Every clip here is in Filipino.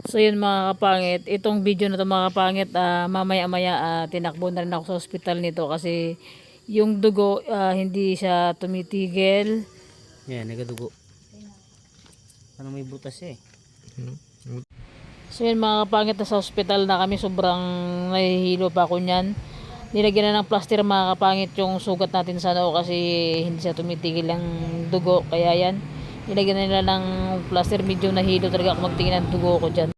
So yun mga kapangit, itong video na to mga kapangit, mamaya-maya tinakbo na rin ako sa ospital nito kasi yung dugo hindi siya tumitigil. Yan, nagadugo. Ano may butas eh. So yun mga kapangit, sa ospital na kami, sobrang nahihilo pa ako niyan. Nilagyan na ng plaster mga kapangit yung sugat natin sa noo kasi hindi siya tumitigil ang dugo. Kaya yan, nilagyan na nila ng plaster, medyo nahilo talaga ako magtingin ng dugo ko dyan.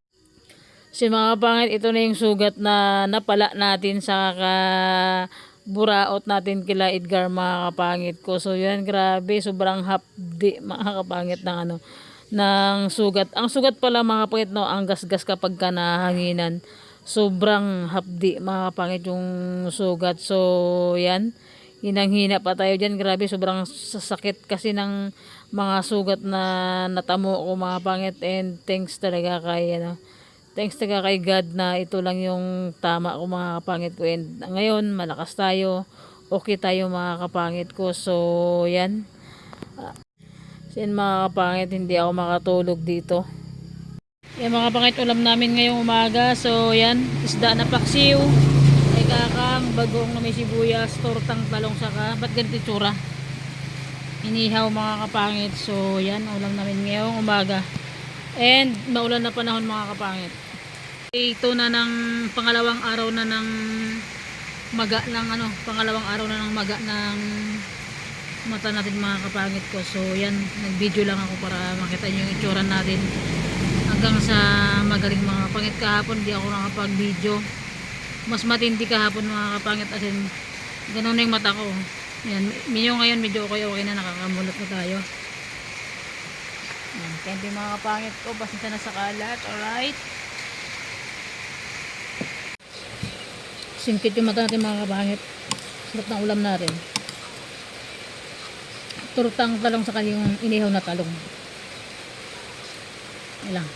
So mga kapangit, ito na yung sugat na napala natin sa buraot natin kila Edgar mga kapangit ko. So yan, grabe, sobrang hapdi mga kapangit ng ng sugat. Ang sugat pala mga kapangit, no, ang gasgas kapag ka nahanginan. Sobrang hapdi mga kapangit yung sugat. So yan, hinang-hina pa tayo dyan. Grabe, sobrang sasakit kasi ng mga sugat na natamo ko mga kapangit. And thanks talaga kay thanks talaga kay God na ito lang yung tama ko mga kapangit ko. And ngayon, malakas tayo. Okay tayo mga kapangit ko. So yan. Yan mga kapangit, hindi ako makatulog dito. Yan mga kapangit, ulam namin ngayong umaga. So yan, isda na paksiw, ay kakang, bagong na may sibuyas, tortang talong saka. Ba't ganito itsura? Inihaw mga kapangit. So yan, ulam namin ngayong umaga. And maulan na panahon mga kapangit. Ito na ng pangalawang araw na ng maga ng pangalawang araw na ng maga ng mata natin mga kapangit ko. So yan, nag-video lang ako para makita nyo yung itsura natin hanggang sa magaling mga kapangit. Kahapon di ako nakapag-video, mas matindi kahapon mga kapangit, as in ganun na yung mata ko. Yan, ngayon medyo okay na, nakakamulot na tayo. Yan, kaya mga kapangit ko, pasensya na sa kalat. Alright, singkit yung mata natin mga kapangit. Sarap ng ulam natin, turtang talong sa kanyang inihaw na talong. Ayan lang.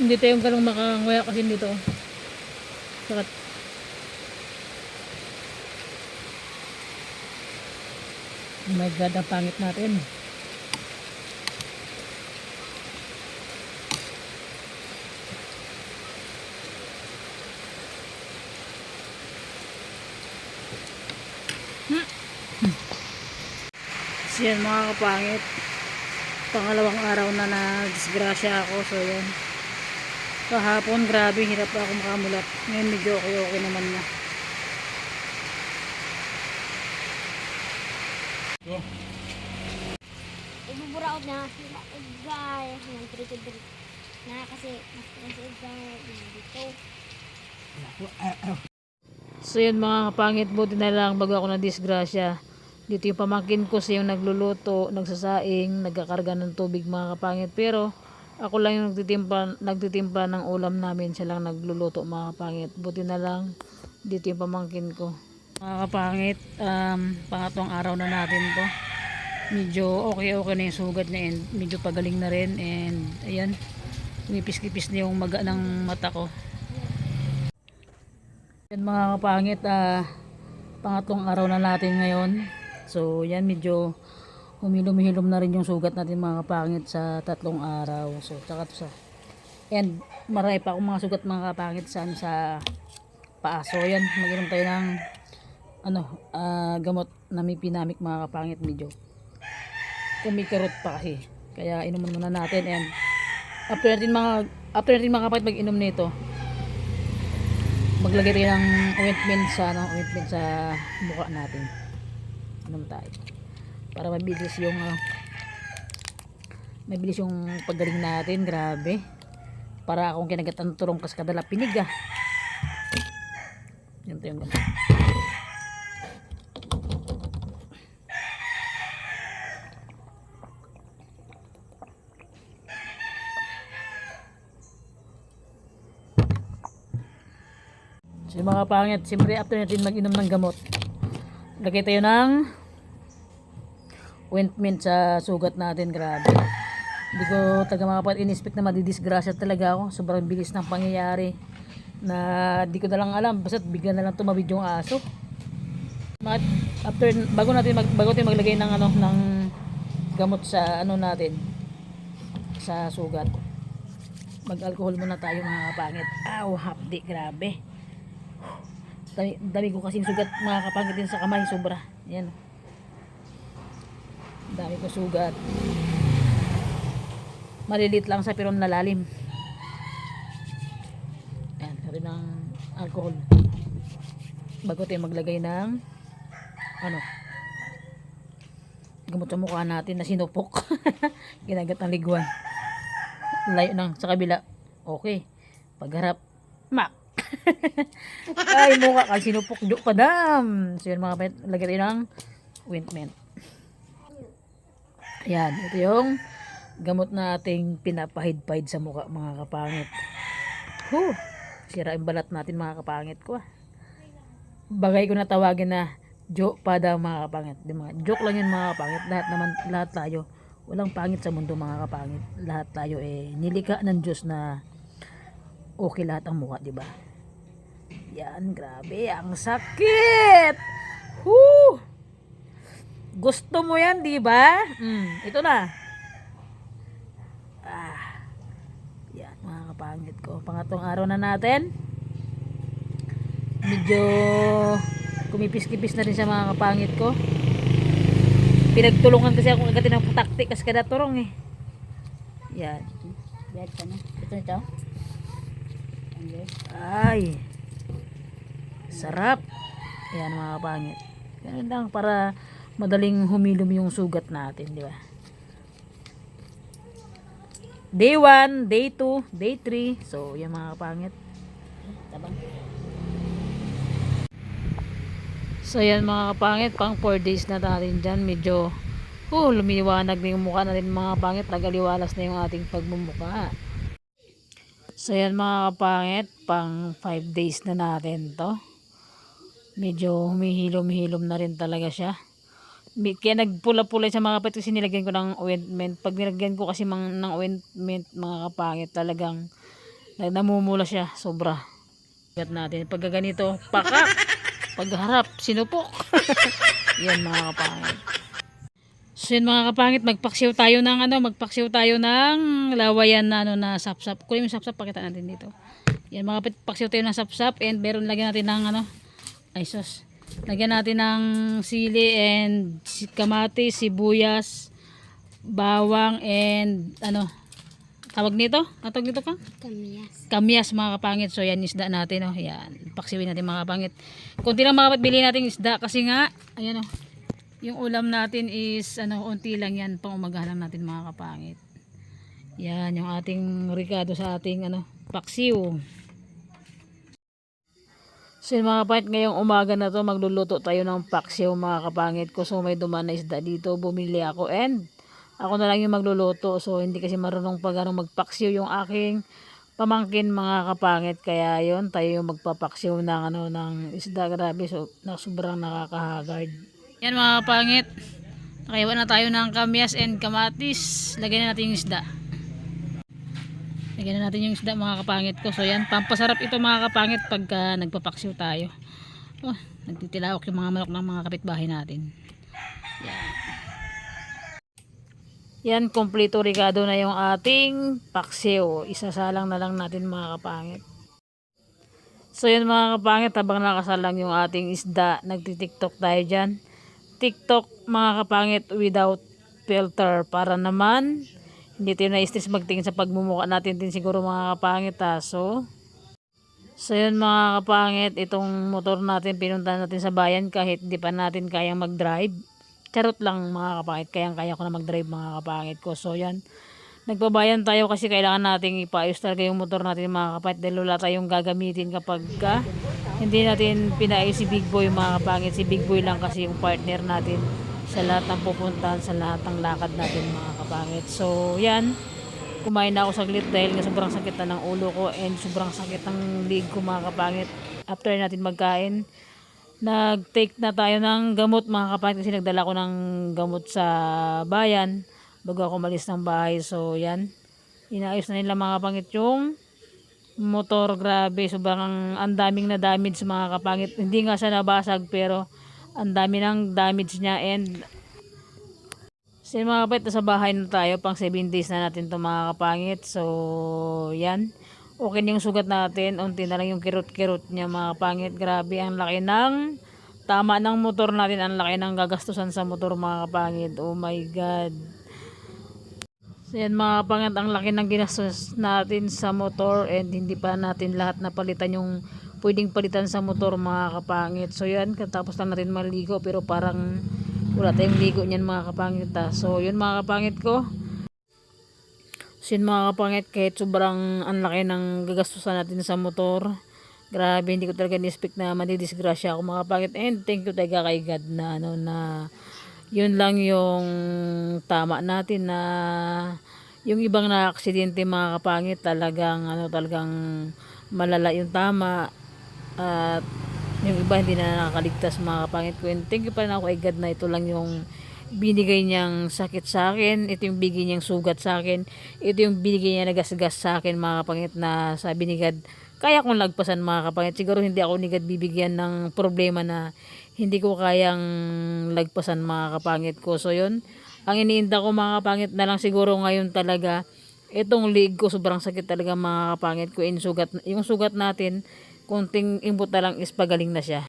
Hindi tayong galong makangwaya kasi dito. Sakat. Oh my God, ang pangit natin. So yan mga kapangit, pangalawang araw na na-disgrasya ako. So yan, kahapon grabe, hirap ako makamulat. Ngayon medyo okay naman na. Ibuburaot na sila Edgar ng trick-or-treat na kasi mas Edgar dito. So yun mga kapangit, buti na lang bago ako na-disgrasya. Dito yung pamangkin ko, siya yung nagluluto, nagsasaing, nagkakarga ng tubig mga kapangit. Pero ako lang yung nagtitimpla ng ulam namin, siya lang nagluluto mga kapangit. Buti na lang dito yung pamangkin ko. Mga kapangit, pangatlong araw na natin to. Medyo okay na yung sugat niya, and medyo pagaling na rin. And ayan, umipis-kipis na yung maga ng mata ko. Yan mga kapangit, pangatlong araw na natin ngayon. So yan, medyo humilom-hilom na rin yung sugat natin mga kapangit sa 3 araw. So tsaka to sa, and marami pa akong mga sugat mga kapangit sa paa. So yan, mag-inom tayo ng gamot na may pinamik mga kapangit. Medyo kumikarot pa kasi, kaya inuman muna natin. And after natin mga kapangit mag-inom nito, maglagay tayo ng ointment sa mukha natin. Inom tayo para mabilis yung paggaling natin. Grabe, para akong kinagat ang turong kas kadala piniga. Yan tayo yung gamot. So mga pangit, siyempre after natin mag-inom ng gamot, lagay tayo ng ointment sa sugat natin. Grabe, hindi ko talaga mga kapatid in-expect na madidisgrasya talaga ako. Sobrang bilis ng pangyayari na di ko na lang alam, basta bigla na lang tumawid yung aso. After bago tayo maglagay ng ano ng gamot sa ano natin sa sugat. Mag-alcohol muna tayo mga kapangit. Aw, hapdi, grabe. Dami ko kasing sugat mga kapangit din sa kamay, sobra. Yan. Dami ko sugat. Malilit lang sa pero nalalim. Yan, natin ng alcohol. Bago tayo maglagay ng ano gamot sa mukha natin na sinupok. Ginagat ng liguan. Layo nang sa kabila. Okay. Pagharap. Mak. Ay, mukha ka sinupok. Duk padam. So yan mga pet. Lagyan tayo ng ointment. Ayan. Ito yung gamot na ating pinapahid-pahid sa mukha mga kapangit. Sira yung balat natin mga kapangit ko. Bagay ko na tawagin na joke pada mga kapangit. Di mga joke lang yun mga kapangit. Lahat tayo. Walang pangit sa mundo mga kapangit. Lahat tayo nilikha ng Diyos na okay lahat ang mukha, di ba? Yan, grabe, ang sakit. Gusto mo yan, di ba? Ito na. Yan, mga kapangit ko. Pangatlong araw na natin. Medyo kumipis-kipis na rin sa mga kapangit ko. Pinagtulungan kasi ako agatin ng taktik kasi kada turong Yan. Yan pa na. Ito ito. Ay. Sarap. Yan mga kapangit. Ganun lang para madaling humilom yung sugat natin, di ba? Day 1, day 2, day 3. So, yan mga kapangit. Tabang. So yan mga kapangit, pang 4 days na natin dyan. Medyo lumiwanag na yung mukha natin mga kapangit. Nagaliwalas na yung ating pagmumukha. So yan mga kapangit, pang 5 days na natin to. Medyo humihilom-hilom na rin talaga siya. Kaya nagpula-pula sa mga kapangit kasi nilagyan ko ng ointment. Pag nilagyan ko kasi ng ointment mga kapangit, talagang namumula siya sobra. Gat natin pag ganito, pakak. Pagharap, sinupok. Yan mga kapangit. So yan mga kapangit, magpaksiw tayo ng lawayan na na sapsap. Kunin mo yung sapsap, pakita natin dito. Yan mga kapangit, paksiw tayo ng sapsap and meron lagyan natin ng lagyan natin ng sili and kamatis, sibuyas, bawang and tawag nito? Tawag nito ka? Kamyas mga kapangit. So yan isda natin Yan. Paksiwin natin mga kapangit. Kunti lang mga kapangit bilhin natin isda kasi nga ayan yung ulam natin is unti lang yan, pang umaga lang natin mga kapangit. Yan yung ating ricado sa ating paksiw. So yun, mga kapangit, ngayong umaga na to magluluto tayo ng paksiw mga kapangit ko. So may dumaan na isda dito, bumili ako and ako na lang yung magluluto. So hindi kasi marunong magpaksiw yung aking pamangkin mga kapangit. Kaya yon tayo yung magpapaksiw ng isda. Grabe, so sobrang nakakahagard. Yan mga kapangit. Nakaiwan na tayo ng kamyas and kamatis. Lagyan na natin yung isda. Lagyan na natin yung isda mga kapangit ko. So yan, pampasarap ito mga kapangit pagka nagpapaksiw tayo. Nagtitilawak yung mga manok ng mga kapitbahay natin. Yan. Yan, kompleto rigado na yung ating paksiw. Isasalang na lang natin mga kapangit. So yun mga kapangit, habang nakasalang yung ating isda, nagtitiktok tayo dyan. TikTok mga kapangit without filter para naman hindi tayo na-stress magtingin sa pagmumukha natin din siguro mga kapangit So yun mga kapangit, itong motor natin pinunta natin sa bayan kahit hindi pa natin kayang mag-drive. Charot lang mga kapangit, kaya ko na mag-drive mga kapangit ko. So yan, nagbabayan tayo kasi kailangan nating ipaayos talaga yung motor natin mga kapangit dahil wala tayong gagamitin kapag hindi natin pinaayos si Big Boy mga kapangit. Si Big Boy lang kasi yung partner natin sa lahat ng pupuntahan, sa lahat ng lakad natin mga kapangit. So yan, kumain na ako saglit dahil nga sobrang sakit na ng ulo ko and sobrang sakit ng leg ko mga kapangit. After natin magkain, nag-take na tayo ng gamot mga kapangit kasi nagdala ko ng gamot sa bayan bago ako malis ng bahay. So yan, inaayos na nila mga kapangit yung motor. Grabe, sobrang ang daming na damage mga kapangit. Hindi nga siya nabasag pero Ang dami ng damage niya. And so yun mga kapatid, sa bahay na tayo. Pang 7 days na natin ito mga kapangit. So yan. Okay na yung sugat natin. Unti na lang yung kirot-kirot niya mga kapangit. Grabe ang laki ng tama ng motor natin. Ang laki ng gagastusan sa motor mga kapangit. Oh my God. So yan mga kapangit, ang laki ng ginastos natin sa motor. And hindi pa natin lahat napalitan yung pwedeng palitan sa motor mga kapangit. So yan, katapos lang natin maligo. Pero parang wala tayong ligo niyan mga kapangit ha. So yun mga kapangit ko. So yun mga kapangit, kahit sobrang ang laki ng gagastusan natin sa motor, grabe, hindi ko talaga ni-expect na madidisgrasya ako mga kapangit. And thank you talaga kay God na ano na yun lang yung tama natin, na yung ibang na aksidente mga kapangit talagang talagang malala yung tama. At yung iba hindi na nakakaligtas mga kapangit ko. And thank you pa rin ako kay God na ito lang yung binigay niyang sakit sa akin. Ito yung binigay niyang sugat sa akin. Ito yung binigay niya nagasgas sa akin mga kapangit, na sabi ni God, kaya kong lagpasan mga kapangit. Siguro hindi ako ni God bibigyan ng problema na hindi ko kayang lagpasan mga kapangit ko. So yun, ang iniinda ko mga kapangit na lang siguro ngayon talaga, itong leg ko sobrang sakit talaga mga kapangit ko. Yung sugat natin, konting imbot na lang is pagaling na siya.